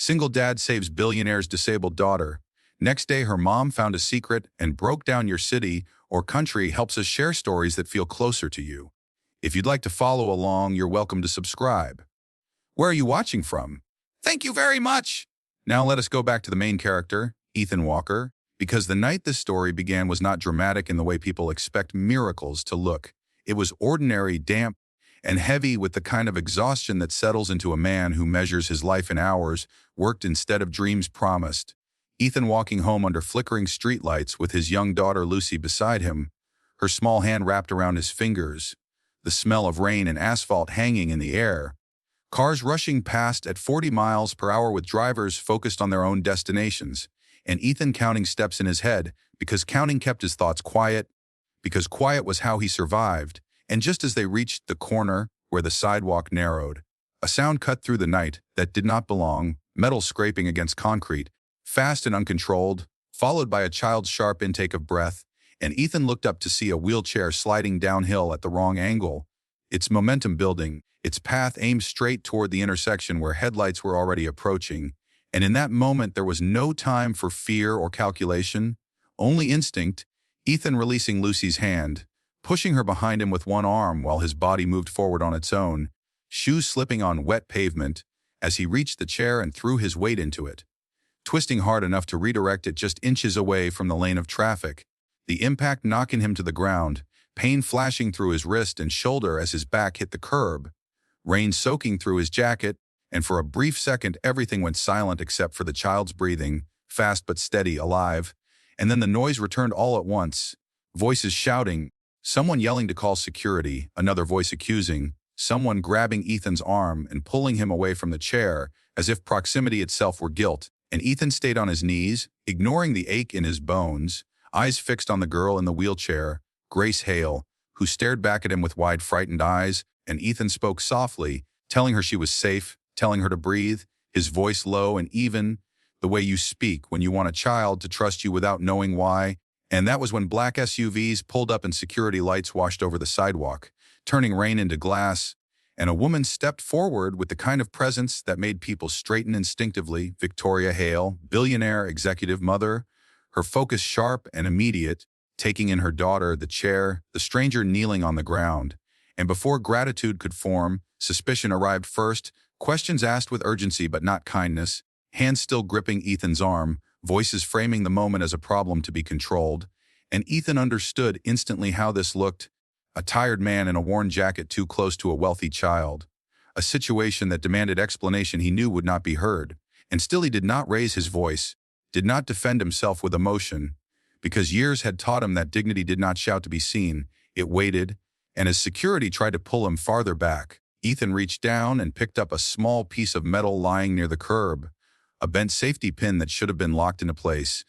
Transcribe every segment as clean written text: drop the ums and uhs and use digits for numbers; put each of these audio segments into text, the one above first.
Single dad saves billionaire's disabled daughter. Next day, her mom found a secret and broke down your city or country helps us share stories that feel closer to you. If you'd like to follow along, you're welcome to subscribe. Where are you watching from? Thank you very much. Now let us go back to the main character, Ethan Walker, because the night this story began was not dramatic in the way people expect miracles to look. It was ordinary, damp, and heavy with the kind of exhaustion that settles into a man who measures his life in hours, worked instead of dreams promised. Ethan walking home under flickering streetlights with his young daughter Lucy beside him, her small hand wrapped around his fingers, the smell of rain and asphalt hanging in the air. Cars rushing past at 40 miles per hour with drivers focused on their own destinations, and Ethan counting steps in his head because counting kept his thoughts quiet, because quiet was how he survived. And just as they reached the corner where the sidewalk narrowed, a sound cut through the night that did not belong, metal scraping against concrete, fast and uncontrolled, followed by a child's sharp intake of breath, and Ethan looked up to see a wheelchair sliding downhill at the wrong angle, its momentum building, its path aimed straight toward the intersection where headlights were already approaching. And in that moment, there was no time for fear or calculation, only instinct. Ethan releasing Lucy's hand, pushing her behind him with one arm while his body moved forward on its own, shoes slipping on wet pavement as he reached the chair and threw his weight into it, twisting hard enough to redirect it just inches away from the lane of traffic, the impact knocking him to the ground, pain flashing through his wrist and shoulder as his back hit the curb, rain soaking through his jacket, and for a brief second everything went silent except for the child's breathing, fast but steady, alive, and then the noise returned all at once, voices shouting, someone yelling to call security, another voice accusing, someone grabbing Ethan's arm and pulling him away from the chair as if proximity itself were guilt, and Ethan stayed on his knees, ignoring the ache in his bones, eyes fixed on the girl in the wheelchair, Grace Hale, who stared back at him with wide, frightened eyes, and Ethan spoke softly, telling her she was safe, telling her to breathe, his voice low and even, the way you speak when you want a child to trust you without knowing why. And that was when black SUVs pulled up and security lights washed over the sidewalk, turning rain into glass, and a woman stepped forward with the kind of presence that made people straighten instinctively. Victoria Hale, billionaire executive mother, her focus sharp and immediate, taking in her daughter, the chair, the stranger kneeling on the ground. And before gratitude could form, suspicion arrived first, questions asked with urgency but not kindness, hands still gripping Ethan's arm, voices framing the moment as a problem to be controlled. And Ethan understood instantly how this looked, a tired man in a worn jacket too close to a wealthy child, a situation that demanded explanation he knew would not be heard. And still he did not raise his voice, did not defend himself with emotion, because years had taught him that dignity did not shout to be seen, it waited, and as security tried to pull him farther back, Ethan reached down and picked up a small piece of metal lying near the curb, a bent safety pin that should have been locked into place,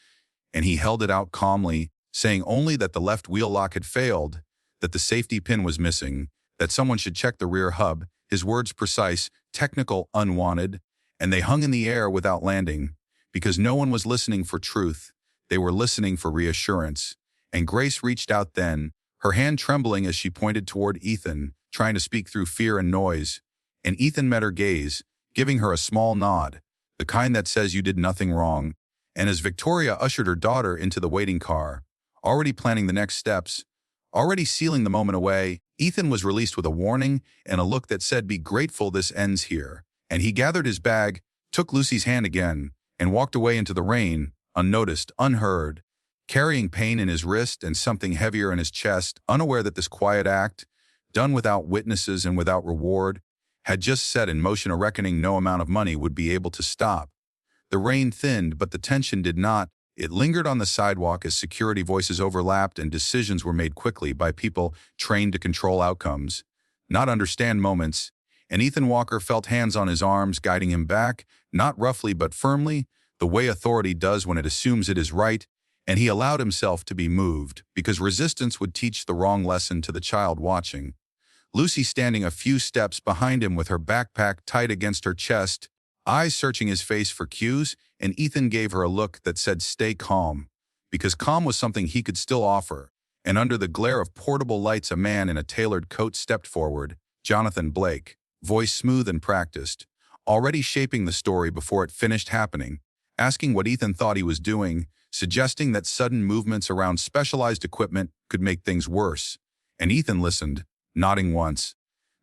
and he held it out calmly, saying only that the left wheel lock had failed, that the safety pin was missing, that someone should check the rear hub, his words precise, technical, unwanted, and they hung in the air without landing, because no one was listening for truth, they were listening for reassurance. And Grace reached out then, her hand trembling as she pointed toward Ethan, trying to speak through fear and noise, and Ethan met her gaze, giving her a small nod, the kind that says you did nothing wrong. And as Victoria ushered her daughter into the waiting car, already planning the next steps, already sealing the moment away, Ethan was released with a warning and a look that said, be grateful this ends here. And he gathered his bag, took Lucy's hand again, and walked away into the rain, unnoticed, unheard, carrying pain in his wrist and something heavier in his chest, unaware that this quiet act, done without witnesses and without reward, had just set in motion a reckoning no amount of money would be able to stop. The rain thinned, but the tension did not. It lingered on the sidewalk as security voices overlapped and decisions were made quickly by people trained to control outcomes, not understand moments, and Ethan Walker felt hands on his arms guiding him back, not roughly but firmly, the way authority does when it assumes it is right, and he allowed himself to be moved, because resistance would teach the wrong lesson to the child watching. Lucy standing a few steps behind him with her backpack tight against her chest, eyes searching his face for cues, and Ethan gave her a look that said stay calm, because calm was something he could still offer, and under the glare of portable lights a man in a tailored coat stepped forward, Jonathan Blake, voice smooth and practiced, already shaping the story before it finished happening, asking what Ethan thought he was doing, suggesting that sudden movements around specialized equipment could make things worse. And Ethan listened, nodding once.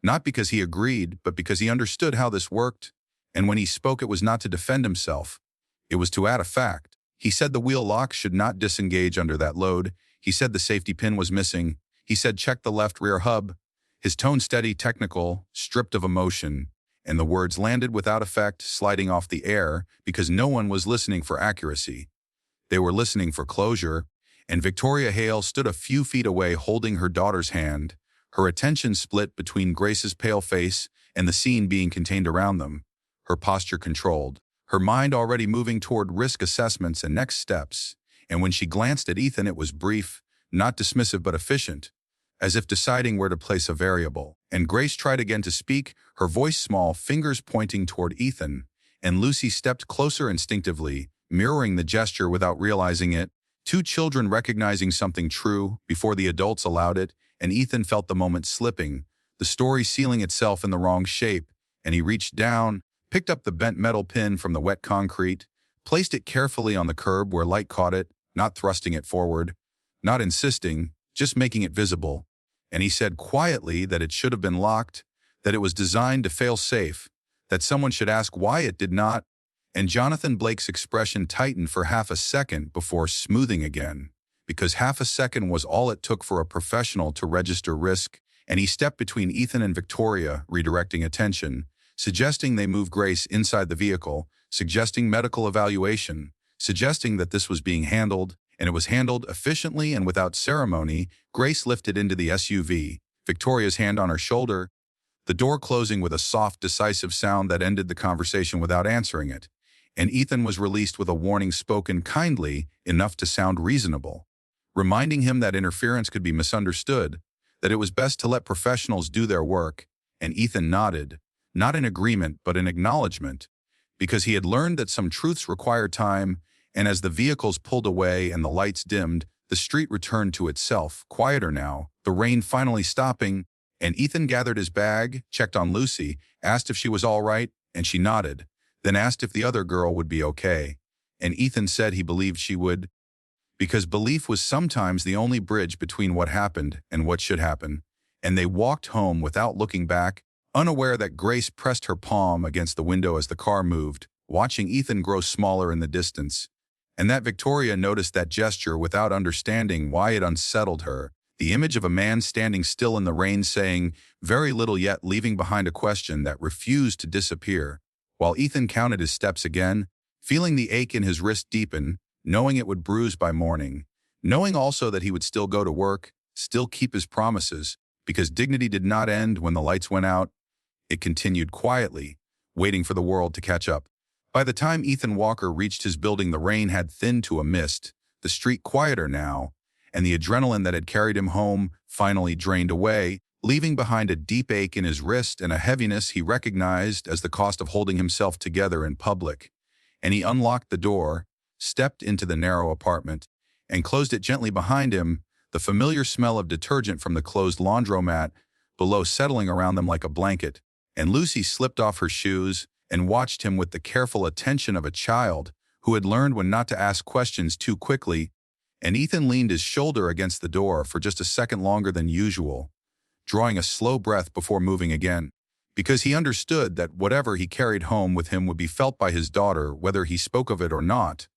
Not because he agreed, but because he understood how this worked. And when he spoke, it was not to defend himself. It was to add a fact. He said the wheel lock should not disengage under that load. He said the safety pin was missing. He said check the left rear hub. His tone steady, technical, stripped of emotion. And the words landed without effect, sliding off the air, because no one was listening for accuracy. They were listening for closure, and Victoria Hale stood a few feet away holding her daughter's hand, her attention split between Grace's pale face and the scene being contained around them, her posture controlled, her mind already moving toward risk assessments and next steps. And when she glanced at Ethan, it was brief, not dismissive but efficient, as if deciding where to place a variable. And Grace tried again to speak, her voice small, fingers pointing toward Ethan, and Lucy stepped closer instinctively, mirroring the gesture without realizing it, two children recognizing something true before the adults allowed it, and Ethan felt the moment slipping, the story sealing itself in the wrong shape, and he reached down, picked up the bent metal pin from the wet concrete, placed it carefully on the curb where light caught it, not thrusting it forward, not insisting, just making it visible. And he said quietly that it should have been locked, that it was designed to fail safe, that someone should ask why it did not, and Jonathan Blake's expression tightened for half a second before smoothing again, because half a second was all it took for a professional to register risk, and he stepped between Ethan and Victoria, redirecting attention, suggesting they move Grace inside the vehicle, suggesting medical evaluation, suggesting that this was being handled, and it was handled efficiently and without ceremony. Grace lifted into the SUV, Victoria's hand on her shoulder, the door closing with a soft, decisive sound that ended the conversation without answering it, and Ethan was released with a warning spoken kindly enough to sound reasonable, reminding him that interference could be misunderstood, that it was best to let professionals do their work, and Ethan nodded, not in agreement but in acknowledgement, because he had learned that some truths require time, and as the vehicles pulled away and the lights dimmed, the street returned to itself, quieter now, the rain finally stopping, and Ethan gathered his bag, checked on Lucy, asked if she was all right, and she nodded, then asked if the other girl would be okay. And Ethan said he believed she would, because belief was sometimes the only bridge between what happened and what should happen. And they walked home without looking back, unaware that Grace pressed her palm against the window as the car moved, watching Ethan grow smaller in the distance, and that Victoria noticed that gesture without understanding why it unsettled her, the image of a man standing still in the rain saying very little yet leaving behind a question that refused to disappear, while Ethan counted his steps again, feeling the ache in his wrist deepen, knowing it would bruise by morning, knowing also that he would still go to work, still keep his promises, because dignity did not end when the lights went out. It continued quietly, waiting for the world to catch up. By the time Ethan Walker reached his building, the rain had thinned to a mist, the street quieter now, and the adrenaline that had carried him home finally drained away, leaving behind a deep ache in his wrist and a heaviness he recognized as the cost of holding himself together in public. And he unlocked the door, stepped into the narrow apartment, and closed it gently behind him, the familiar smell of detergent from the closed laundromat below settling around them like a blanket. And Lucy slipped off her shoes and watched him with the careful attention of a child who had learned when not to ask questions too quickly, and Ethan leaned his shoulder against the door for just a second longer than usual, drawing a slow breath before moving again, because he understood that whatever he carried home with him would be felt by his daughter whether he spoke of it or not.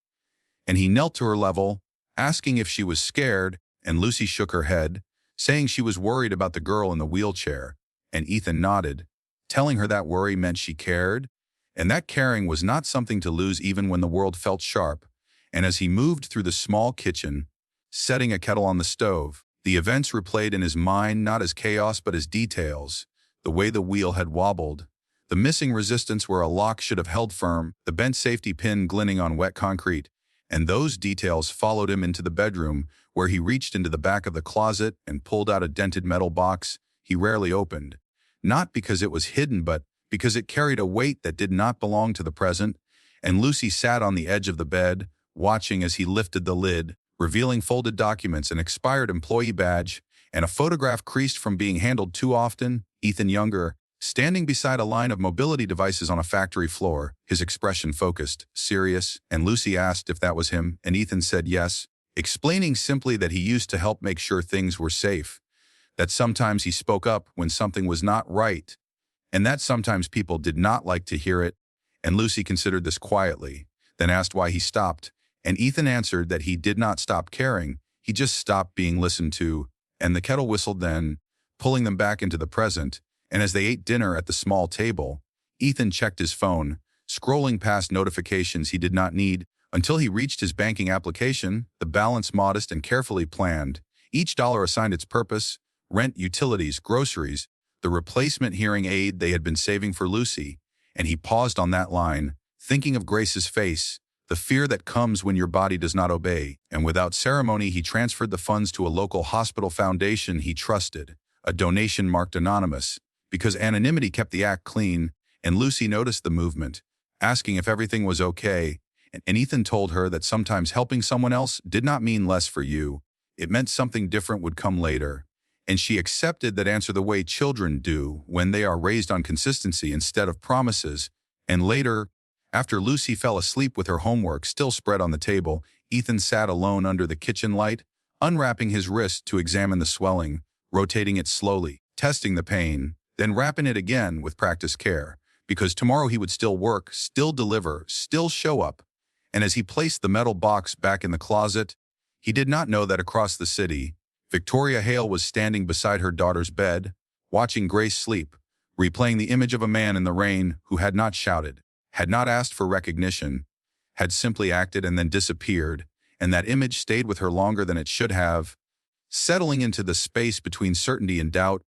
And he knelt to her level, asking if she was scared, and Lucy shook her head, saying she was worried about the girl in the wheelchair, and Ethan nodded, telling her that worry meant she cared, and that caring was not something to lose even when the world felt sharp. And as he moved through the small kitchen, setting a kettle on the stove, the events replayed in his mind not as chaos but as details, the way the wheel had wobbled, the missing resistance where a lock should have held firm, the bent safety pin glinting on wet concrete, and those details followed him into the bedroom, where he reached into the back of the closet and pulled out a dented metal box he rarely opened, not because it was hidden but because it carried a weight that did not belong to the present, and Lucy sat on the edge of the bed, watching as he lifted the lid, revealing folded documents, an expired employee badge, and a photograph creased from being handled too often, Ethan younger, Standing beside a line of mobility devices on a factory floor, his expression focused, serious, and Lucy asked if that was him, and Ethan said yes, explaining simply that he used to help make sure things were safe, that sometimes he spoke up when something was not right, and that sometimes people did not like to hear it, and Lucy considered this quietly, then asked why he stopped, and Ethan answered that he did not stop caring, he just stopped being listened to, and the kettle whistled then, pulling them back into the present, and as they ate dinner at the small table, Ethan checked his phone, scrolling past notifications he did not need, until he reached his banking application, the balance modest and carefully planned, each dollar assigned its purpose, rent, utilities, groceries, the replacement hearing aid they had been saving for Lucy, and he paused on that line, thinking of Grace's face, the fear that comes when your body does not obey, and without ceremony he transferred the funds to a local hospital foundation he trusted, a donation marked anonymous, because anonymity kept the act clean, and Lucy noticed the movement, asking if everything was okay, and Ethan told her that sometimes helping someone else did not mean less for you, it meant something different would come later, and she accepted that answer the way children do when they are raised on consistency instead of promises, and later, after Lucy fell asleep with her homework still spread on the table, Ethan sat alone under the kitchen light, unwrapping his wrist to examine the swelling, rotating it slowly, testing the pain, then wrapping it again with practiced care, because tomorrow he would still work, still deliver, still show up. And as he placed the metal box back in the closet, he did not know that across the city, Victoria Hale was standing beside her daughter's bed, watching Grace sleep, replaying the image of a man in the rain who had not shouted, had not asked for recognition, had simply acted and then disappeared, and that image stayed with her longer than it should have, settling into the space between certainty and doubt,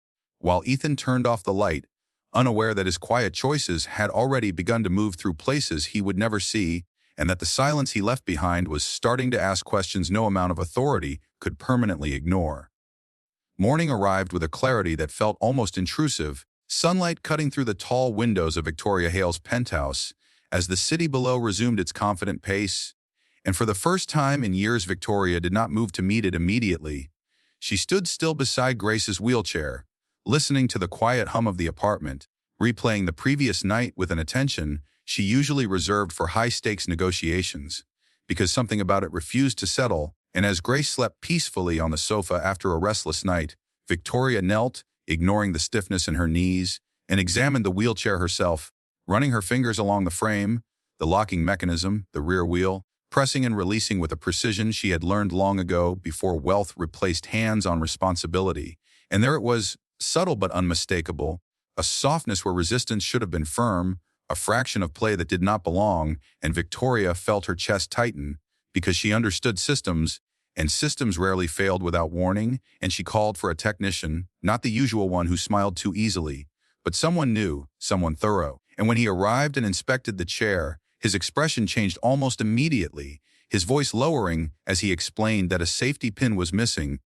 while Ethan turned off the light, unaware that his quiet choices had already begun to move through places he would never see, and that the silence he left behind was starting to ask questions no amount of authority could permanently ignore. Morning arrived with a clarity that felt almost intrusive, sunlight cutting through the tall windows of Victoria Hale's penthouse as the city below resumed its confident pace, and for the first time in years Victoria did not move to meet it immediately. She stood still beside Grace's wheelchair, listening to the quiet hum of the apartment, replaying the previous night with an attention she usually reserved for high-stakes negotiations, because something about it refused to settle, and as Grace slept peacefully on the sofa after a restless night, Victoria knelt, ignoring the stiffness in her knees, and examined the wheelchair herself, running her fingers along the frame, the locking mechanism, the rear wheel, pressing and releasing with a precision she had learned long ago before wealth replaced hands on responsibility. And there it was, subtle but unmistakable, a softness where resistance should have been firm, a fraction of play that did not belong, and Victoria felt her chest tighten, because she understood systems, and systems rarely failed without warning, and she called for a technician, not the usual one who smiled too easily, but someone new, someone thorough. And when he arrived and inspected the chair, his expression changed almost immediately, his voice lowering as he explained that a safety pin was missing,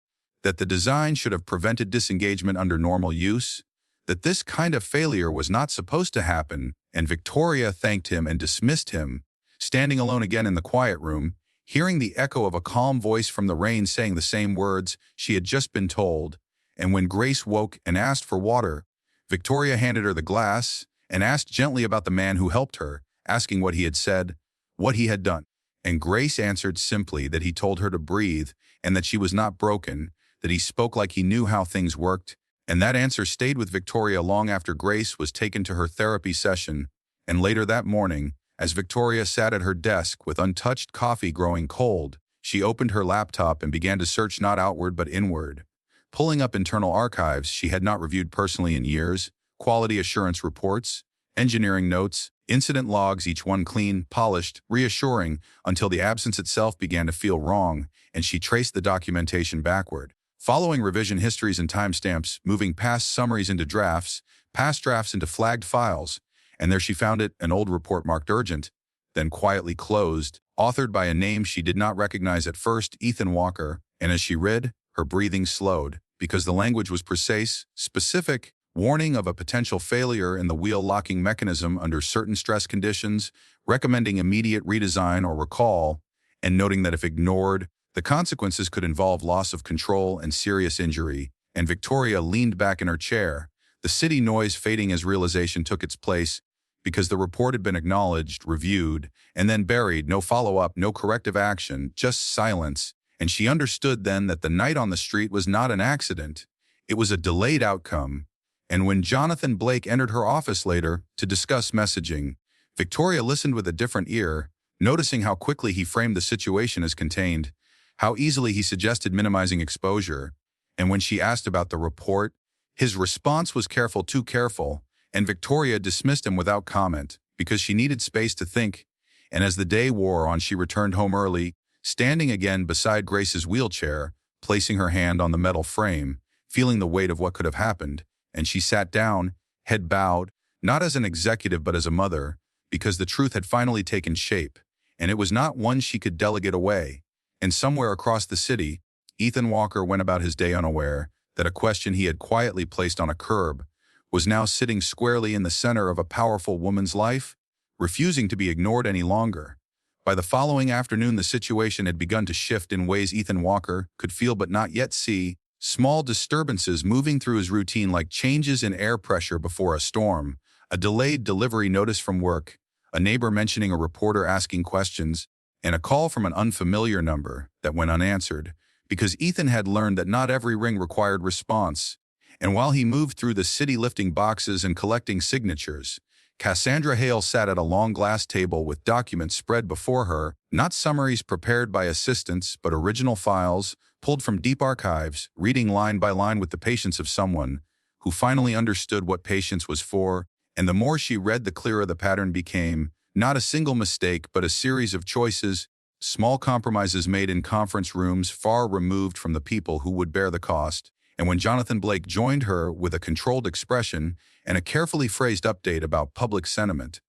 that the design should have prevented disengagement under normal use, that this kind of failure was not supposed to happen, and Victoria thanked him and dismissed him, standing alone again in the quiet room, hearing the echo of a calm voice from the rain saying the same words she had just been told, and when Grace woke and asked for water, Victoria handed her the glass and asked gently about the man who helped her, asking what he had said, what he had done, and Grace answered simply that he told her to breathe and that she was not broken, that he spoke like he knew how things worked, and that answer stayed with Victoria long after Grace was taken to her therapy session, and later that morning, as Victoria sat at her desk with untouched coffee growing cold, she opened her laptop and began to search not outward but inward, pulling up internal archives she had not reviewed personally in years, quality assurance reports, engineering notes, incident logs, each one clean, polished, reassuring, until the absence itself began to feel wrong, and she traced the documentation backward, following revision histories and timestamps, moving past summaries into drafts, past drafts into flagged files, and there she found it, an old report marked urgent, then quietly closed, authored by a name she did not recognize at first, Ethan Walker, and as she read, her breathing slowed, because the language was precise, specific, warning of a potential failure in the wheel locking mechanism under certain stress conditions, recommending immediate redesign or recall, and noting that if ignored, the consequences could involve loss of control and serious injury, and Victoria leaned back in her chair, the city noise fading as realization took its place because the report had been acknowledged, reviewed, and then buried, no follow-up, no corrective action, just silence, and she understood then that the night on the street was not an accident. It was a delayed outcome. And when Jonathan Blake entered her office later to discuss messaging, Victoria listened with a different ear, noticing how quickly he framed the situation as contained, how easily he suggested minimizing exposure. And when she asked about the report, his response was careful, too careful, and Victoria dismissed him without comment because she needed space to think. And as the day wore on, she returned home early, standing again beside Grace's wheelchair, placing her hand on the metal frame, feeling the weight of what could have happened, and she sat down, head bowed, not as an executive but as a mother, because the truth had finally taken shape, and it was not one she could delegate away. And somewhere across the city, Ethan Walker went about his day unaware that a question he had quietly placed on a curb was now sitting squarely in the center of a powerful woman's life, refusing to be ignored any longer. By the following afternoon, the situation had begun to shift in ways Ethan Walker could feel but not yet see, small disturbances moving through his routine like changes in air pressure before a storm, a delayed delivery notice from work, a neighbor mentioning a reporter asking questions, and a call from an unfamiliar number that went unanswered, because Ethan had learned that not every ring required response. And while he moved through the city lifting boxes and collecting signatures, Cassandra Hale sat at a long glass table with documents spread before her, not summaries prepared by assistants, but original files, pulled from deep archives, reading line by line with the patience of someone who finally understood what patience was for, and the more she read, the clearer the pattern became, not a single mistake, but a series of choices, small compromises made in conference rooms far removed from the people who would bear the cost. And when Jonathan Blake joined her with a controlled expression and a carefully phrased update about public sentiment,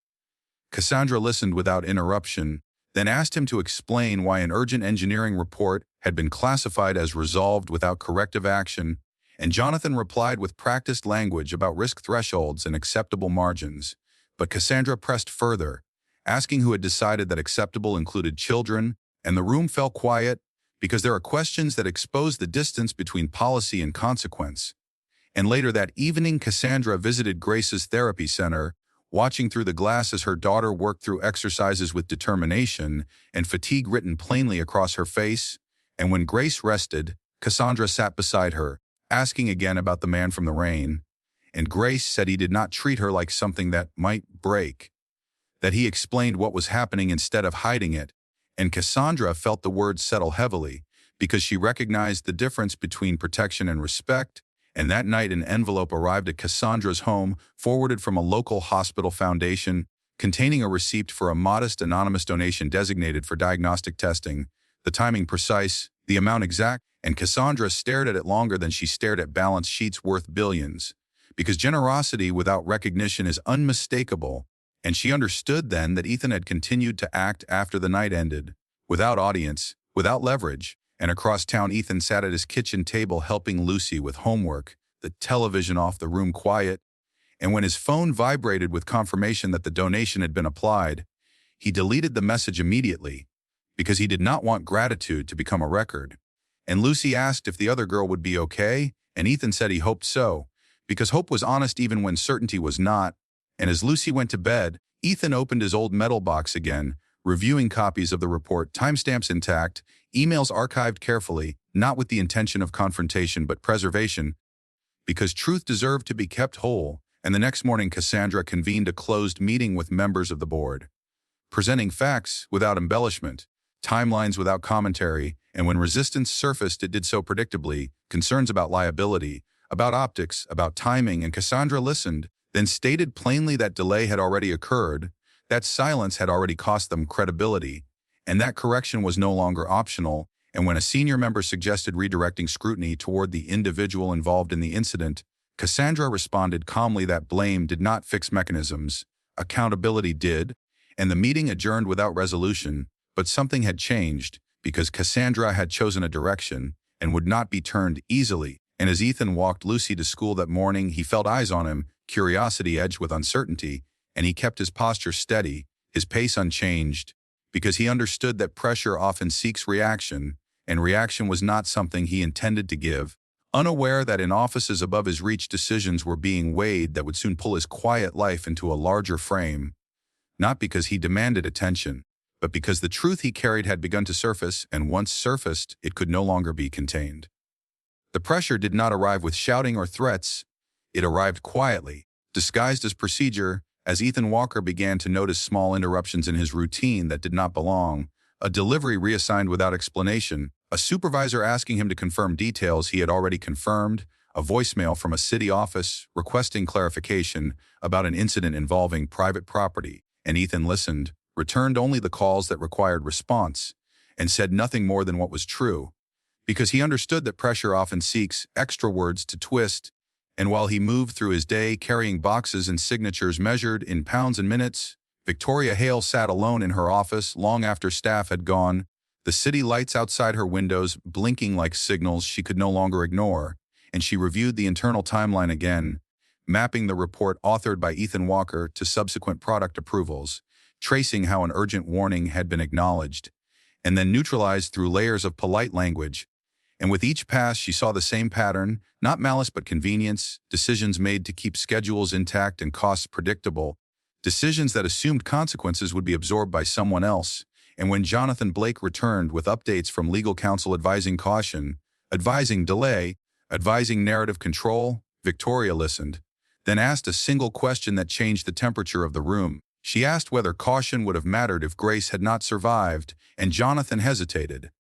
Cassandra listened without interruption, then asked him to explain why an urgent engineering report had been classified as resolved without corrective action, and Jonathan replied with practiced language about risk thresholds and acceptable margins. But Cassandra pressed further, asking who had decided that acceptable included children, and the room fell quiet because there are questions that expose the distance between policy and consequence. And later that evening, Cassandra visited Grace's therapy center, watching through the glass as her daughter worked through exercises with determination and fatigue written plainly across her face. And when Grace rested, Cassandra sat beside her, asking again about the man from the rain. And Grace said he did not treat her like something that might break, that he explained what was happening instead of hiding it. And Cassandra felt the words settle heavily because she recognized the difference between protection and respect. And that night an envelope arrived at Cassandra's home, forwarded from a local hospital foundation, containing a receipt for a modest anonymous donation designated for diagnostic testing, the timing precise, the amount exact, and Cassandra stared at it longer than she stared at balance sheets worth billions. Because generosity without recognition is unmistakable, and she understood then that Ethan had continued to act after the night ended, without audience, without leverage. And across town, Ethan sat at his kitchen table helping Lucy with homework, the television off, the room quiet. And when his phone vibrated with confirmation that the donation had been applied, he deleted the message immediately because he did not want gratitude to become a record. And Lucy asked if the other girl would be okay, and Ethan said he hoped so, because hope was honest even when certainty was not. And as Lucy went to bed, Ethan opened his old metal box again, reviewing copies of the report, timestamps intact, emails archived carefully, not with the intention of confrontation but preservation, because truth deserved to be kept whole. And the next morning Cassandra convened a closed meeting with members of the board, presenting facts without embellishment, timelines without commentary, and when resistance surfaced it did so predictably, concerns about liability, about optics, about timing, and Cassandra listened, then stated plainly that delay had already occurred, that silence had already cost them credibility, and that correction was no longer optional. And when a senior member suggested redirecting scrutiny toward the individual involved in the incident, Cassandra responded calmly that blame did not fix mechanisms, accountability did, and the meeting adjourned without resolution. But something had changed, because Cassandra had chosen a direction and would not be turned easily. And as Ethan walked Lucy to school that morning, he felt eyes on him, curiosity edged with uncertainty, and he kept his posture steady, his pace unchanged, because he understood that pressure often seeks reaction, and reaction was not something he intended to give. unaware that in offices above his reach decisions were being weighed that would soon pull his quiet life into a larger frame, not because he demanded attention, but because the truth he carried had begun to surface, and once surfaced, it could no longer be contained. The pressure did not arrive with shouting or threats. It arrived quietly, disguised as procedure, as Ethan Walker began to notice small interruptions in his routine that did not belong, a delivery reassigned without explanation, a supervisor asking him to confirm details he had already confirmed, a voicemail from a city office requesting clarification about an incident involving private property, and Ethan listened, returned only the calls that required response, and said nothing more than what was true, because he understood that pressure often seeks extra words to twist, and while he moved through his day carrying boxes and signatures measured in pounds and minutes, Victoria Hale sat alone in her office long after staff had gone, the city lights outside her windows blinking like signals she could no longer ignore, and she reviewed the internal timeline again, mapping the report authored by Ethan Walker to subsequent product approvals, tracing how an urgent warning had been acknowledged, and then neutralized through layers of polite language. And with each pass, she saw the same pattern, not malice but convenience, decisions made to keep schedules intact and costs predictable, decisions that assumed consequences would be absorbed by someone else. And when Jonathan Blake returned with updates from legal counsel advising caution, advising delay, advising narrative control, Victoria listened, then asked a single question that changed the temperature of the room. She asked whether caution would have mattered if Grace had not survived, and Jonathan hesitated,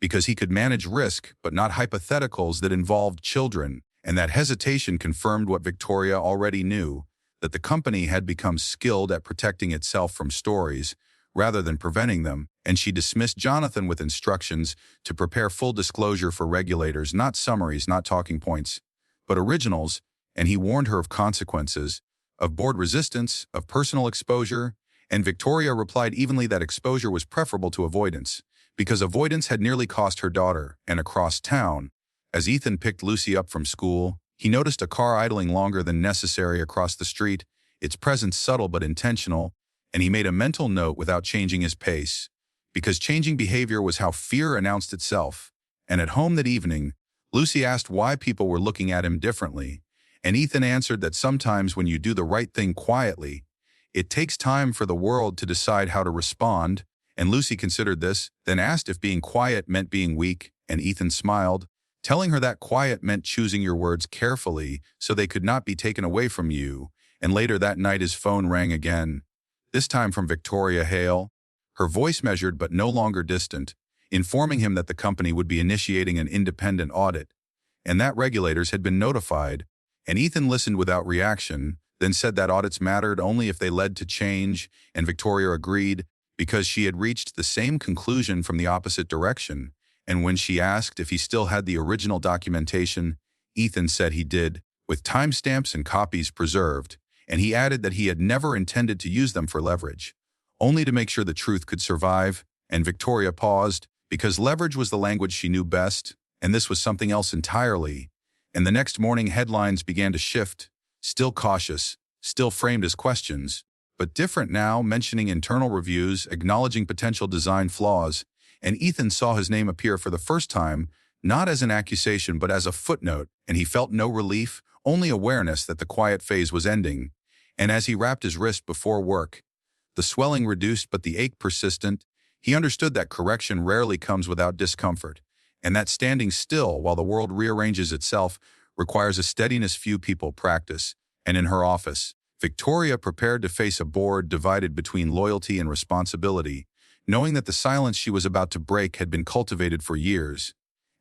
because he could manage risk but not hypotheticals that involved children, and that hesitation confirmed what Victoria already knew, that the company had become skilled at protecting itself from stories rather than preventing them, and she dismissed Jonathan with instructions to prepare full disclosure for regulators, not summaries, not talking points, but originals, and he warned her of consequences, of board resistance, of personal exposure, and Victoria replied evenly that exposure was preferable to avoidance, because avoidance had nearly cost her daughter, and across town, as Ethan picked Lucy up from school, he noticed a car idling longer than necessary across the street, its presence subtle but intentional, and he made a mental note without changing his pace, because changing behavior was how fear announced itself. And at home that evening, Lucy asked why people were looking at him differently, and Ethan answered that sometimes when you do the right thing quietly, it takes time for the world to decide how to respond, and Lucy considered this, then asked if being quiet meant being weak, and Ethan smiled, telling her that quiet meant choosing your words carefully so they could not be taken away from you, and later that night his phone rang again, this time from Victoria Hale, her voice measured but no longer distant, informing him that the company would be initiating an independent audit, and that regulators had been notified, and Ethan listened without reaction, then said that audits mattered only if they led to change, and Victoria agreed, because she had reached the same conclusion from the opposite direction, and when she asked if he still had the original documentation, Ethan said he did, with timestamps and copies preserved, and he added that he had never intended to use them for leverage, only to make sure the truth could survive, and Victoria paused, because leverage was the language she knew best, and this was something else entirely, and the next morning headlines began to shift, still cautious, still framed as questions, but different now, mentioning internal reviews, acknowledging potential design flaws, and Ethan saw his name appear for the first time, not as an accusation but as a footnote, and he felt no relief, only awareness that the quiet phase was ending, and as he wrapped his wrist before work, the swelling reduced but the ache persistent, he understood that correction rarely comes without discomfort, and that standing still while the world rearranges itself requires a steadiness few people practice, and in her office, Victoria prepared to face a board divided between loyalty and responsibility, knowing that the silence she was about to break had been cultivated for years,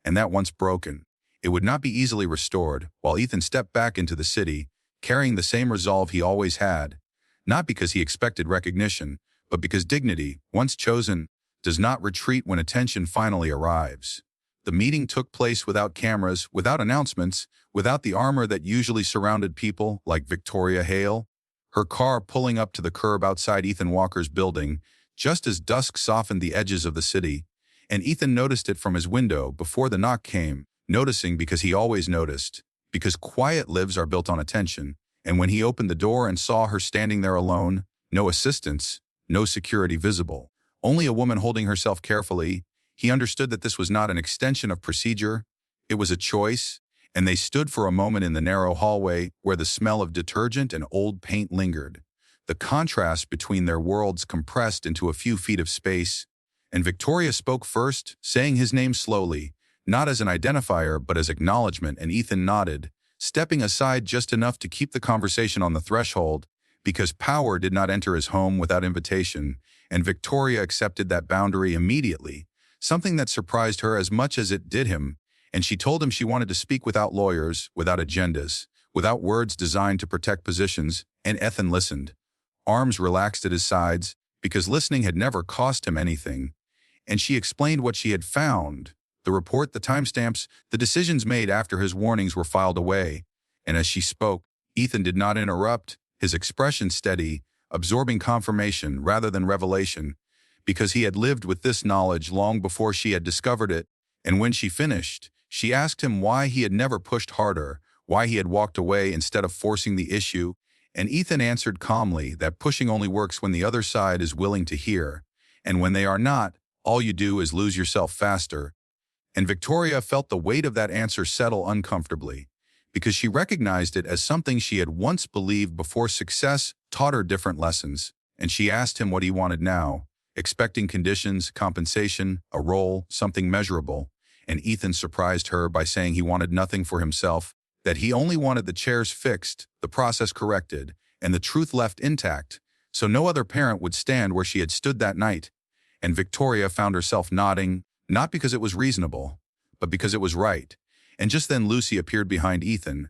and that once broken, it would not be easily restored, while Ethan stepped back into the city, carrying the same resolve he always had, not because he expected recognition, but because dignity, once chosen, does not retreat when attention finally arrives. The meeting took place without cameras, without announcements, without the armor that usually surrounded people like Victoria Hale, her car pulling up to the curb outside Ethan Walker's building, just as dusk softened the edges of the city, and Ethan noticed it from his window before the knock came, noticing because he always noticed, because quiet lives are built on attention, and when he opened the door and saw her standing there alone, no assistance, no security visible, only a woman holding herself carefully, he understood that this was not an extension of procedure, it was a choice, and they stood for a moment in the narrow hallway where the smell of detergent and old paint lingered. The contrast between their worlds compressed into a few feet of space, and Victoria spoke first, saying his name slowly, not as an identifier but as acknowledgement, and Ethan nodded, stepping aside just enough to keep the conversation on the threshold, because power did not enter his home without invitation, and Victoria accepted that boundary immediately, something that surprised her as much as it did him, and she told him she wanted to speak without lawyers, without agendas, without words designed to protect positions, and Ethan listened. Arms relaxed at his sides, because listening had never cost him anything, and she explained what she had found. The report, the timestamps, the decisions made after his warnings were filed away, and as she spoke, Ethan did not interrupt, his expression steady, absorbing confirmation rather than revelation, because he had lived with this knowledge long before she had discovered it, and when she finished, she asked him why he had never pushed harder, why he had walked away instead of forcing the issue, and Ethan answered calmly that pushing only works when the other side is willing to hear, and when they are not, all you do is lose yourself faster. And Victoria felt the weight of that answer settle uncomfortably, because she recognized it as something she had once believed before success taught her different lessons, and she asked him what he wanted now, expecting conditions, compensation, a role, something measurable, and Ethan surprised her by saying he wanted nothing for himself, that he only wanted the chairs fixed, the process corrected, and the truth left intact, so no other parent would stand where she had stood that night. And Victoria found herself nodding, not because it was reasonable, but because it was right. And just then Lucy appeared behind Ethan,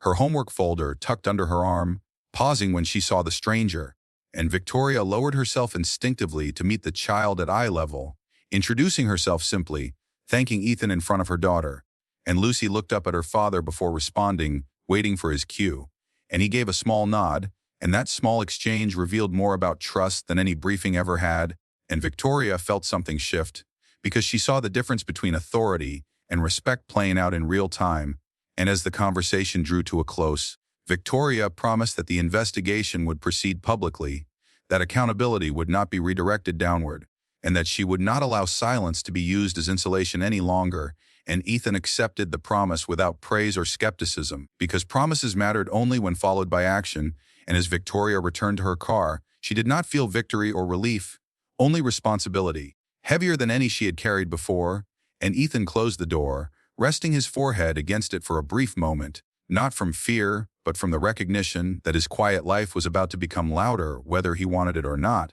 her homework folder tucked under her arm, pausing when she saw the stranger, and Victoria lowered herself instinctively to meet the child at eye level, introducing herself simply, thanking Ethan in front of her daughter. And Lucy looked up at her father before responding, waiting for his cue, and he gave a small nod, and that small exchange revealed more about trust than any briefing ever had, and Victoria felt something shift, because she saw the difference between authority and respect playing out in real time, and as the conversation drew to a close, Victoria promised that the investigation would proceed publicly, that accountability would not be redirected downward, and that she would not allow silence to be used as insulation any longer, and Ethan accepted the promise without praise or skepticism, because promises mattered only when followed by action, and as Victoria returned to her car, she did not feel victory or relief, only responsibility, heavier than any she had carried before, and Ethan closed the door, resting his forehead against it for a brief moment, not from fear, but from the recognition that his quiet life was about to become louder whether he wanted it or not.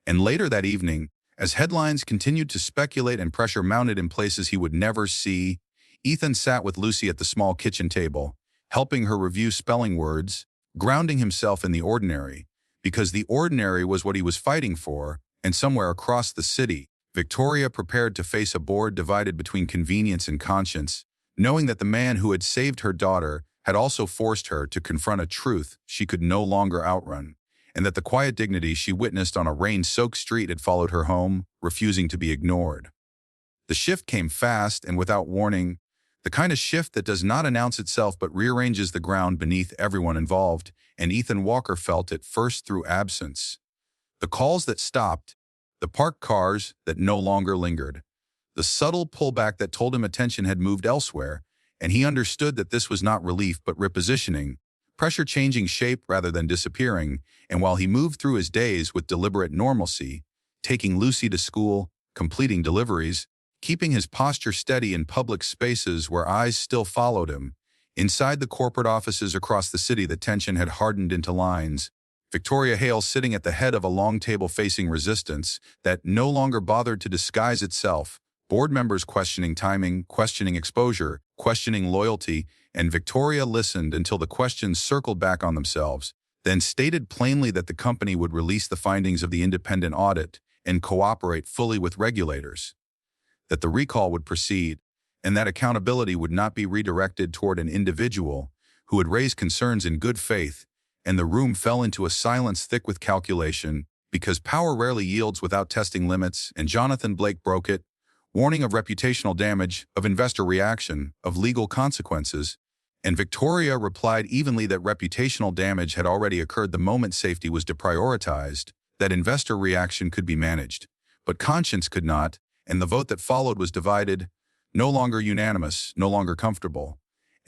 And later that evening, as headlines continued to speculate and pressure mounted in places he would never see, Ethan sat with Lucy at the small kitchen table, helping her review spelling words, grounding himself in the ordinary, because the ordinary was what he was fighting for, and somewhere across the city, Victoria prepared to face a board divided between convenience and conscience, knowing that the man who had saved her daughter had also forced her to confront a truth she could no longer outrun, and that the quiet dignity she witnessed on a rain-soaked street had followed her home, refusing to be ignored. The shift came fast and without warning, the kind of shift that does not announce itself but rearranges the ground beneath everyone involved, and Ethan Walker felt it first through absence. The calls that stopped, the parked cars that no longer lingered, the subtle pullback that told him attention had moved elsewhere, and he understood that this was not relief but repositioning, pressure changing shape rather than disappearing, and while he moved through his days with deliberate normalcy, taking Lucy to school, completing deliveries, keeping his posture steady in public spaces where eyes still followed him, inside the corporate offices across the city the tension had hardened into lines, Victoria Hale sitting at the head of a long table facing resistance that no longer bothered to disguise itself, board members questioning timing, questioning exposure, questioning loyalty, and Victoria listened until the questions circled back on themselves, then stated plainly that the company would release the findings of the independent audit and cooperate fully with regulators, that the recall would proceed, and that accountability would not be redirected toward an individual who had raised concerns in good faith, and the room fell into a silence thick with calculation, because power rarely yields without testing limits, and Jonathan Blake broke it, warning of reputational damage, of investor reaction, of legal consequences, and Victoria replied evenly that reputational damage had already occurred the moment safety was deprioritized, that investor reaction could be managed, but conscience could not, and the vote that followed was divided, no longer unanimous, no longer comfortable.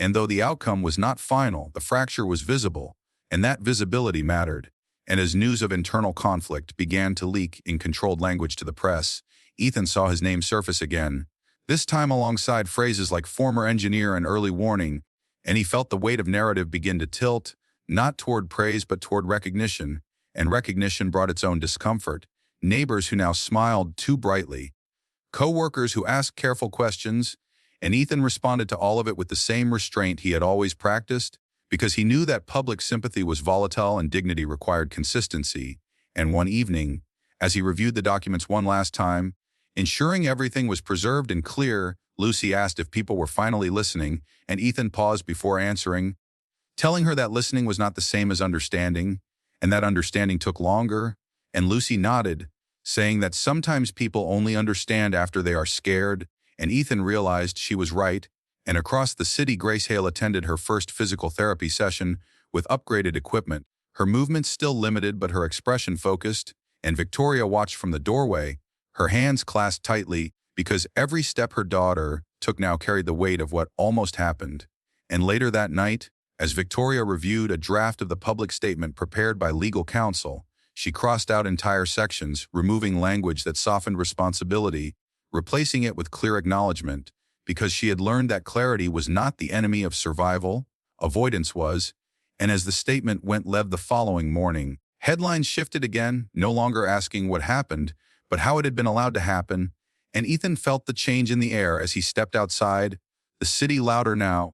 And though the outcome was not final, the fracture was visible, and that visibility mattered. And as news of internal conflict began to leak in controlled language to the press, Ethan saw his name surface again, this time alongside phrases like former engineer and early warning, and he felt the weight of narrative begin to tilt, not toward praise but toward recognition, and recognition brought its own discomfort. Neighbors who now smiled too brightly, co-workers who asked careful questions, and Ethan responded to all of it with the same restraint he had always practiced, because he knew that public sympathy was volatile and dignity required consistency. And one evening, as he reviewed the documents one last time, ensuring everything was preserved and clear, Lucy asked if people were finally listening, and Ethan paused before answering, telling her that listening was not the same as understanding, and that understanding took longer, and Lucy nodded, saying that sometimes people only understand after they are scared, and Ethan realized she was right, and across the city Grace Hale attended her first physical therapy session with upgraded equipment, her movements still limited but her expression focused, and Victoria watched from the doorway, her hands clasped tightly, because every step her daughter took now carried the weight of what almost happened. And later that night, as Victoria reviewed a draft of the public statement prepared by legal counsel, she crossed out entire sections, removing language that softened responsibility, replacing it with clear acknowledgement, because she had learned that clarity was not the enemy of survival, avoidance was, and as the statement went live the following morning, headlines shifted again, no longer asking what happened, but how it had been allowed to happen, and Ethan felt the change in the air as he stepped outside, the city louder now,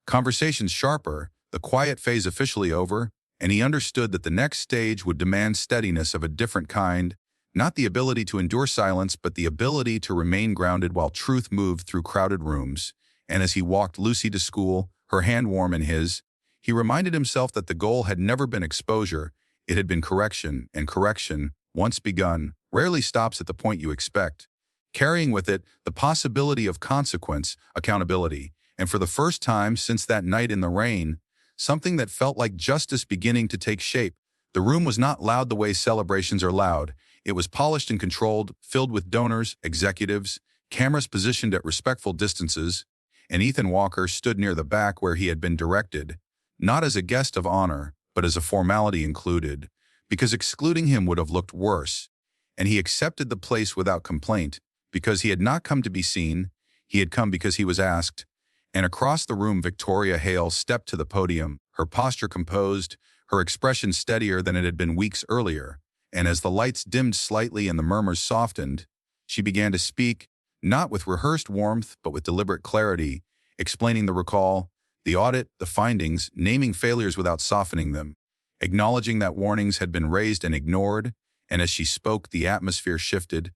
conversations sharper, the quiet phase officially over, and he understood that the next stage would demand steadiness of a different kind, not the ability to endure silence, but the ability to remain grounded while truth moved through crowded rooms. And as he walked Lucy to school, her hand warm in his, he reminded himself that the goal had never been exposure, it had been correction, and correction, once begun, rarely stops at the point you expect, carrying with it the possibility of consequence, accountability, and for the first time since that night in the rain, something that felt like justice beginning to take shape. The room was not loud the way celebrations are loud. It was polished and controlled, filled with donors, executives, cameras positioned at respectful distances, and Ethan Walker stood near the back where he had been directed, not as a guest of honor, but as a formality included, because excluding him would have looked worse, and he accepted the place without complaint, because he had not come to be seen, he had come because he was asked, and across the room Victoria Hale stepped to the podium, her posture composed, her expression steadier than it had been weeks earlier, and as the lights dimmed slightly and the murmurs softened, she began to speak, not with rehearsed warmth but with deliberate clarity, explaining the recall, the audit, the findings, naming failures without softening them, acknowledging that warnings had been raised and ignored, and as she spoke the atmosphere shifted,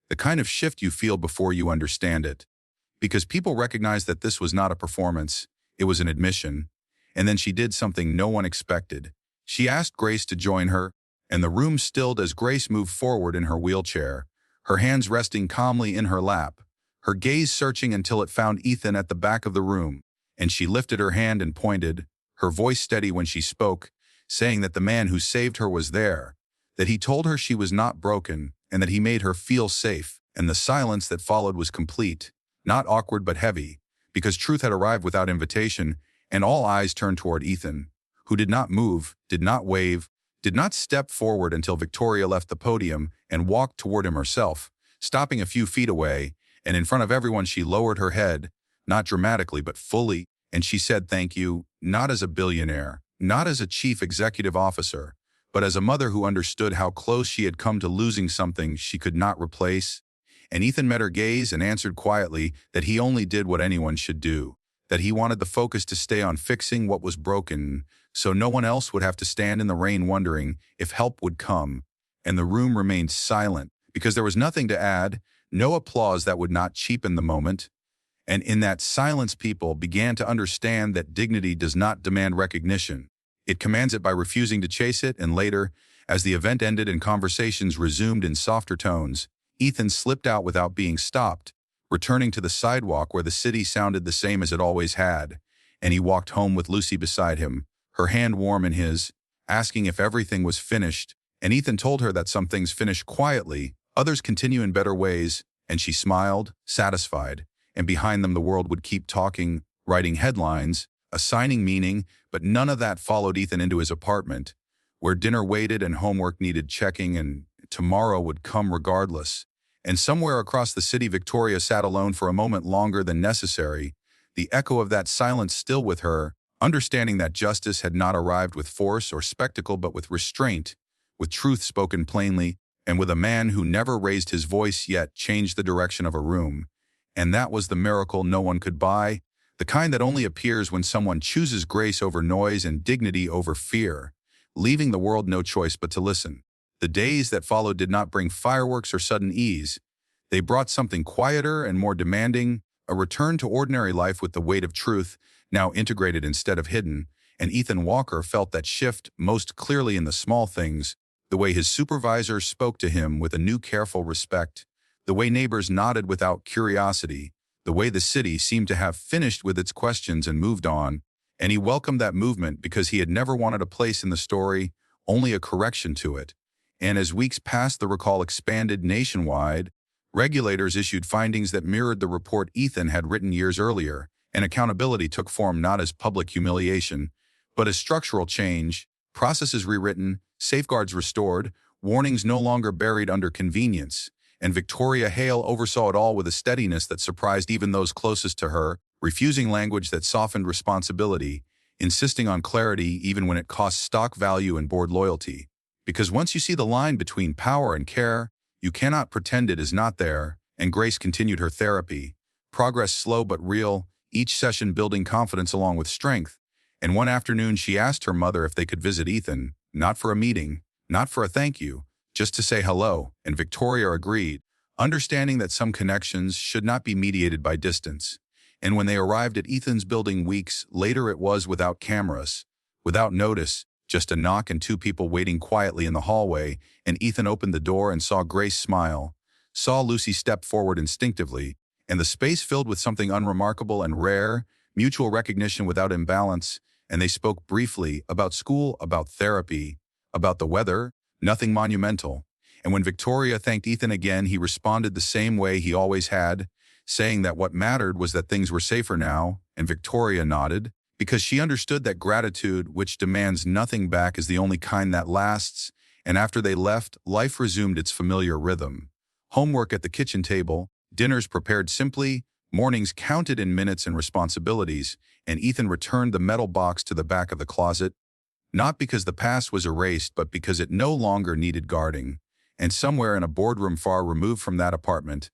the kind of shift you feel before you understand it. Because people recognized that this was not a performance, it was an admission, and then she did something no one expected. She asked Grace to join her, and the room stilled as Grace moved forward in her wheelchair, her hands resting calmly in her lap, her gaze searching until it found Ethan at the back of the room, and she lifted her hand and pointed, her voice steady when she spoke, saying that the man who saved her was there, that he told her she was not broken, and that he made her feel safe, and the silence that followed was complete, not awkward but heavy, because truth had arrived without invitation, and all eyes turned toward Ethan, who did not move, did not wave, did not step forward until Victoria left the podium and walked toward him herself, stopping a few feet away, and in front of everyone she lowered her head, not dramatically but fully, and she said thank you, not as a billionaire, not as a chief executive officer, but as a mother who understood how close she had come to losing something she could not replace. And Ethan met her gaze and answered quietly that he only did what anyone should do, that he wanted the focus to stay on fixing what was broken, so no one else would have to stand in the rain wondering if help would come. And the room remained silent, because there was nothing to add, no applause that would not cheapen the moment. And in that silence people began to understand that dignity does not demand recognition. It commands it by refusing to chase it, and later, as the event ended and conversations resumed in softer tones, Ethan slipped out without being stopped, returning to the sidewalk where the city sounded the same as it always had, and he walked home with Lucy beside him, her hand warm in his, asking if everything was finished, and Ethan told her that some things finish quietly, others continue in better ways, and she smiled, satisfied, and behind them the world would keep talking, writing headlines, assigning meaning, but none of that followed Ethan into his apartment, where dinner waited and homework needed checking and tomorrow would come regardless. And somewhere across the city, Victoria sat alone for a moment longer than necessary, the echo of that silence still with her, understanding that justice had not arrived with force or spectacle but with restraint, with truth spoken plainly, and with a man who never raised his voice yet changed the direction of a room. And that was the miracle no one could buy, the kind that only appears when someone chooses grace over noise and dignity over fear, leaving the world no choice but to listen. The days that followed did not bring fireworks or sudden ease. They brought something quieter and more demanding, a return to ordinary life with the weight of truth, now integrated instead of hidden, and Ethan Walker felt that shift most clearly in the small things, the way his supervisor spoke to him with a new careful respect, the way neighbors nodded without curiosity, the way the city seemed to have finished with its questions and moved on, and he welcomed that movement because he had never wanted a place in the story, only a correction to it. And as weeks passed, the recall expanded nationwide. Regulators issued findings that mirrored the report Ethan had written years earlier, and accountability took form not as public humiliation, but as structural change, processes rewritten, safeguards restored, warnings no longer buried under convenience. And Victoria Hale oversaw it all with a steadiness that surprised even those closest to her, refusing language that softened responsibility, insisting on clarity even when it cost stock value and board loyalty. Because once you see the line between power and care, you cannot pretend it is not there, and Grace continued her therapy. Progress slow but real, each session building confidence along with strength. And one afternoon she asked her mother if they could visit Ethan, not for a meeting, not for a thank you, just to say hello, and Victoria agreed, understanding that some connections should not be mediated by distance. And when they arrived at Ethan's building weeks later, it was without cameras, without notice, just a knock and two people waiting quietly in the hallway, and Ethan opened the door and saw Grace smile, saw Lucy step forward instinctively, and the space filled with something unremarkable and rare, mutual recognition without imbalance, and they spoke briefly about school, about therapy, about the weather, nothing monumental. And when Victoria thanked Ethan again, he responded the same way he always had, saying that what mattered was that things were safer now, and Victoria nodded, because she understood that gratitude, which demands nothing back, is the only kind that lasts, and after they left, life resumed its familiar rhythm. Homework at the kitchen table, dinners prepared simply, mornings counted in minutes and responsibilities, and Ethan returned the metal box to the back of the closet, not because the past was erased, but because it no longer needed guarding. And somewhere in a boardroom far removed from that apartment,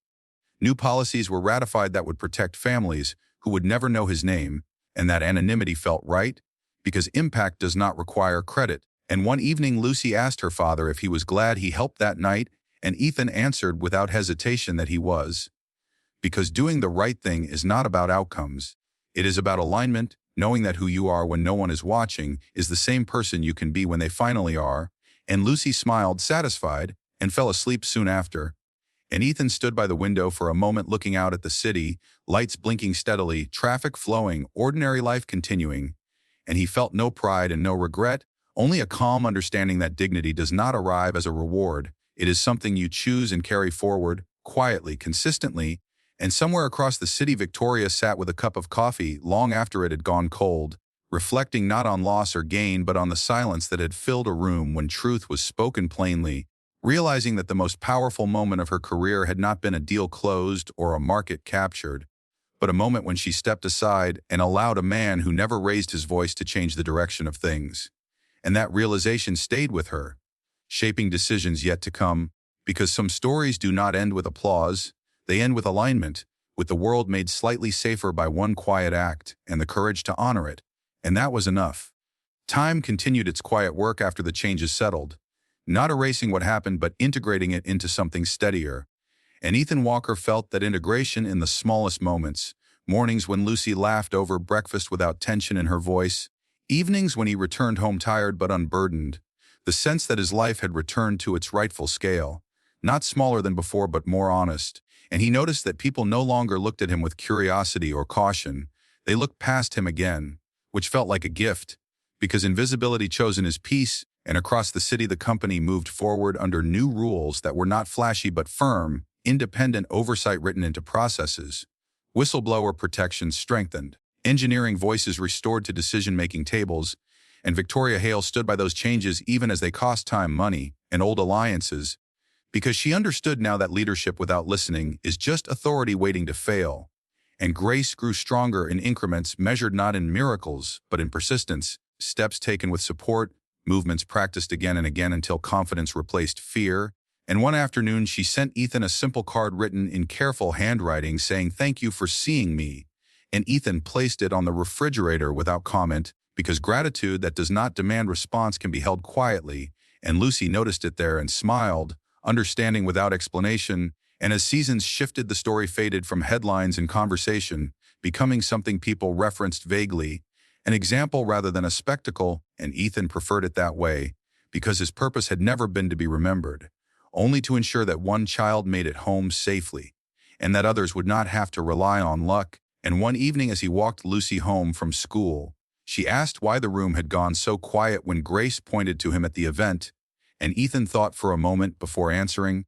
new policies were ratified that would protect families who would never know his name, and that anonymity felt right, because impact does not require credit. And one evening Lucy asked her father if he was glad he helped that night, and Ethan answered without hesitation that he was. Because doing the right thing is not about outcomes. It is about alignment, knowing that who you are when no one is watching is the same person you can be when they finally are. And Lucy smiled, satisfied, and fell asleep soon after. And Ethan stood by the window for a moment looking out at the city, lights blinking steadily, traffic flowing, ordinary life continuing. And he felt no pride and no regret, only a calm understanding that dignity does not arrive as a reward. It is something you choose and carry forward, quietly, consistently. And somewhere across the city, Victoria sat with a cup of coffee long after it had gone cold, reflecting not on loss or gain but on the silence that had filled a room when truth was spoken plainly, realizing that the most powerful moment of her career had not been a deal closed or a market captured, but a moment when she stepped aside and allowed a man who never raised his voice to change the direction of things. And that realization stayed with her, shaping decisions yet to come, because some stories do not end with applause, they end with alignment, with the world made slightly safer by one quiet act and the courage to honor it. And that was enough. Time continued its quiet work after the changes settled, not erasing what happened but integrating it into something steadier. And Ethan Walker felt that integration in the smallest moments, mornings when Lucy laughed over breakfast without tension in her voice, evenings when he returned home tired but unburdened, the sense that his life had returned to its rightful scale, not smaller than before but more honest. And he noticed that people no longer looked at him with curiosity or caution. They looked past him again, which felt like a gift, because invisibility chosen his peace, and across the city the company moved forward under new rules that were not flashy but firm, independent oversight written into processes, whistleblower protection strengthened, engineering voices restored to decision-making tables, and Victoria Hale stood by those changes even as they cost time, money, and old alliances, because she understood now that leadership without listening is just authority waiting to fail. And grace grew stronger in increments measured not in miracles, but in persistence, steps taken with support, movements practiced again and again until confidence replaced fear. And one afternoon she sent Ethan a simple card written in careful handwriting saying, "Thank you for seeing me." And Ethan placed it on the refrigerator without comment, because gratitude that does not demand response can be held quietly, and Lucy noticed it there and smiled, understanding without explanation. And as seasons shifted, the story faded from headlines and conversation, becoming something people referenced vaguely, an example rather than a spectacle, and Ethan preferred it that way, because his purpose had never been to be remembered, only to ensure that one child made it home safely, and that others would not have to rely on luck. And one evening as he walked Lucy home from school, she asked why the room had gone so quiet when Grace pointed to him at the event, and Ethan thought for a moment before answering,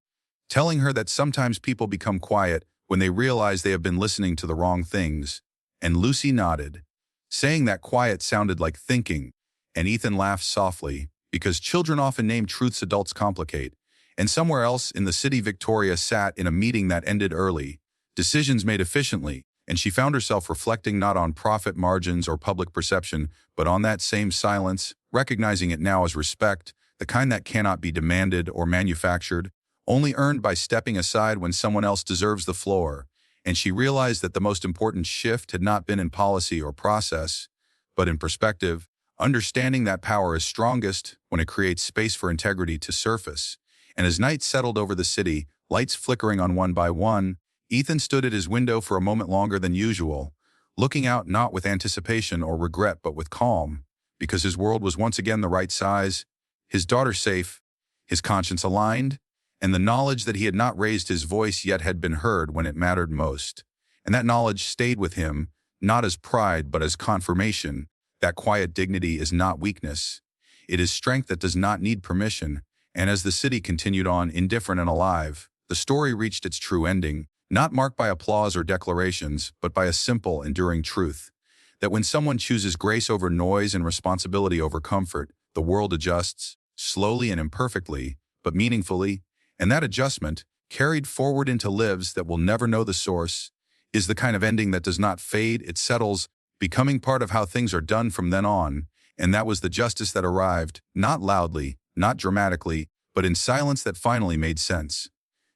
telling her that sometimes people become quiet when they realize they have been listening to the wrong things. And Lucy nodded, saying that quiet sounded like thinking, and Ethan laughed softly, because children often name truths adults complicate. And somewhere else in the city, Victoria sat in a meeting that ended early, decisions made efficiently, and she found herself reflecting not on profit margins or public perception, but on that same silence, recognizing it now as respect, the kind that cannot be demanded or manufactured, only earned by stepping aside when someone else deserves the floor. And she realized that the most important shift had not been in policy or process, but in perspective, understanding that power is strongest when it creates space for integrity to surface. And as night settled over the city, lights flickering on one by one, Ethan stood at his window for a moment longer than usual, looking out not with anticipation or regret but with calm, because his world was once again the right size, his daughter safe, his conscience aligned, and the knowledge that he had not raised his voice yet had been heard when it mattered most. And that knowledge stayed with him, not as pride but as confirmation, that quiet dignity is not weakness. It is strength that does not need permission. And as the city continued on, indifferent and alive, the story reached its true ending, not marked by applause or declarations, but by a simple, enduring truth, that when someone chooses grace over noise and responsibility over comfort, the world adjusts, slowly and imperfectly, but meaningfully, and that adjustment, carried forward into lives that will never know the source, is the kind of ending that does not fade, it settles, becoming part of how things are done from then on. And that was the justice that arrived, not loudly, not dramatically, but in silence that finally made sense.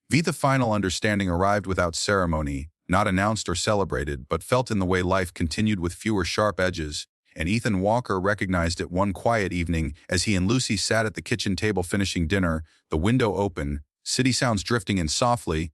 The final understanding arrived without ceremony, not announced or celebrated, but felt in the way life continued with fewer sharp edges. And Ethan Walker recognized it one quiet evening as he and Lucy sat at the kitchen table finishing dinner, the window open, city sounds drifting in softly,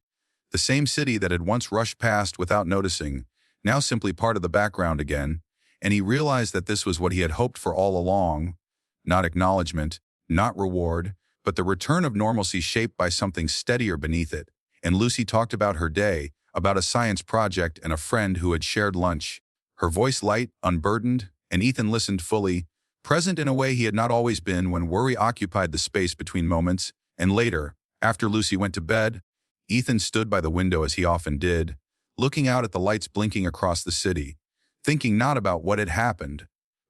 the same city that had once rushed past without noticing, now simply part of the background again. And he realized that this was what he had hoped for all along, not acknowledgement, not reward, but the return of normalcy shaped by something steadier beneath it. And Lucy talked about her day, about a science project and a friend who had shared lunch, her voice light, unburdened, and Ethan listened fully, present in a way he had not always been when worry occupied the space between moments. And later, after Lucy went to bed, Ethan stood by the window as he often did, looking out at the lights blinking across the city, thinking not about what had happened,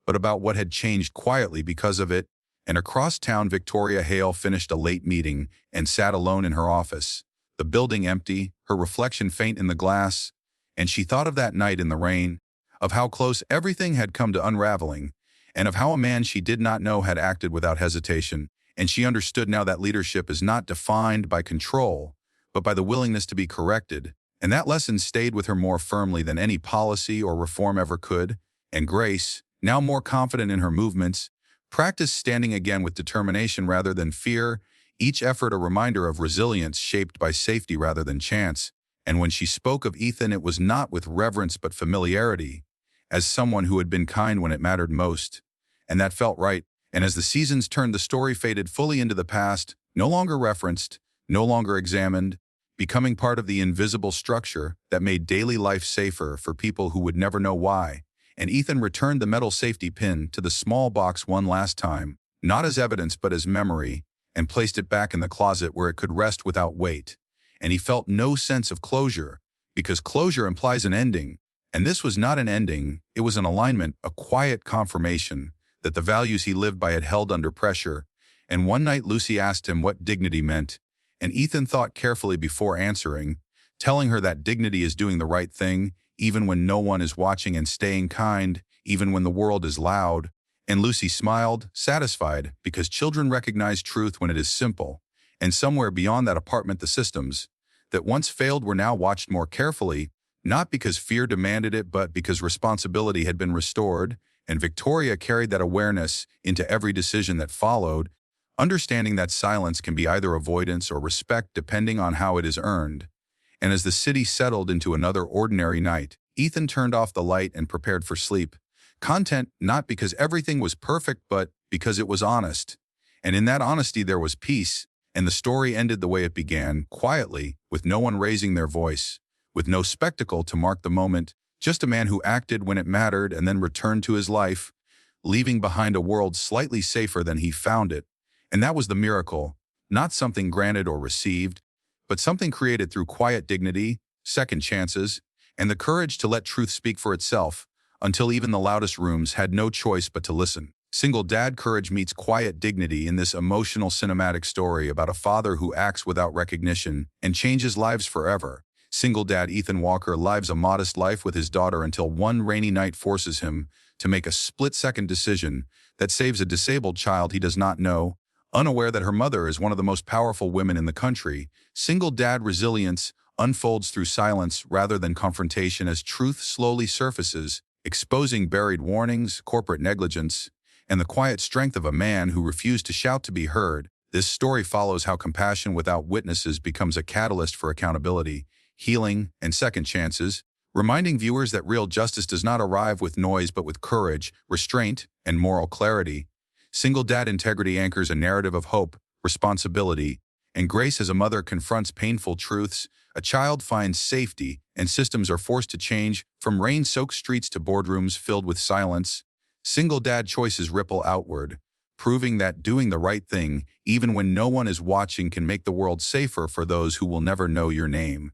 but about what had changed quietly because of it. And across town, Victoria Hale finished a late meeting and sat alone in her office, the building empty, her reflection faint in the glass. And she thought of that night in the rain, of how close everything had come to unraveling, and of how a man she did not know had acted without hesitation. And she understood now that leadership is not defined by control, but by the willingness to be corrected. And that lesson stayed with her more firmly than any policy or reform ever could. And Grace, now more confident in her movements, practiced standing again with determination rather than fear, each effort a reminder of resilience shaped by safety rather than chance. And when she spoke of Ethan, it was not with reverence but familiarity, as someone who had been kind when it mattered most. And that felt right. And as the seasons turned, the story faded fully into the past, no longer referenced, no longer examined, becoming part of the invisible structure that made daily life safer for people who would never know why. And Ethan returned the metal safety pin to the small box one last time, not as evidence but as memory, and placed it back in the closet where it could rest without weight. And he felt no sense of closure, because closure implies an ending, And this was not an ending, it was an alignment, a quiet confirmation that the values he lived by had held under pressure. And one night Lucy asked him what dignity meant, and Ethan thought carefully before answering, telling her that dignity is doing the right thing, even when no one is watching, and staying kind, even when the world is loud. And Lucy smiled, satisfied, because children recognize truth when it is simple. And somewhere beyond that apartment, the systems that once failed were now watched more carefully, not because fear demanded it, but because responsibility had been restored, and Victoria carried that awareness into every decision that followed, understanding that silence can be either avoidance or respect depending on how it is earned. And as the city settled into another ordinary night, Ethan turned off the light and prepared for sleep. Content not because everything was perfect, but because it was honest. And in that honesty there was peace, and the story ended the way it began, quietly, with no one raising their voice, with no spectacle to mark the moment, just a man who acted when it mattered and then returned to his life, leaving behind a world slightly safer than he found it. And that was the miracle, not something granted or received, but something created through quiet dignity, second chances, and the courage to let truth speak for itself, until even the loudest rooms had no choice but to listen. Single dad courage meets quiet dignity in this emotional cinematic story about a father who acts without recognition and changes lives forever. Single dad Ethan Walker lives a modest life with his daughter until one rainy night forces him to make a split-second decision that saves a disabled child he does not know, unaware that her mother is one of the most powerful women in the country. Single dad resilience unfolds through silence rather than confrontation as truth slowly surfaces, exposing buried warnings, corporate negligence, and the quiet strength of a man who refused to shout to be heard. This story follows how compassion without witnesses becomes a catalyst for accountability, healing, and second chances, reminding viewers that real justice does not arrive with noise but with courage, restraint, and moral clarity. Single dad integrity anchors a narrative of hope, responsibility, and grace as a mother confronts painful truths, a child finds safety, and systems are forced to change, from rain-soaked streets to boardrooms filled with silence. Single dad choices ripple outward, proving that doing the right thing, even when no one is watching, can make the world safer for those who will never know your name.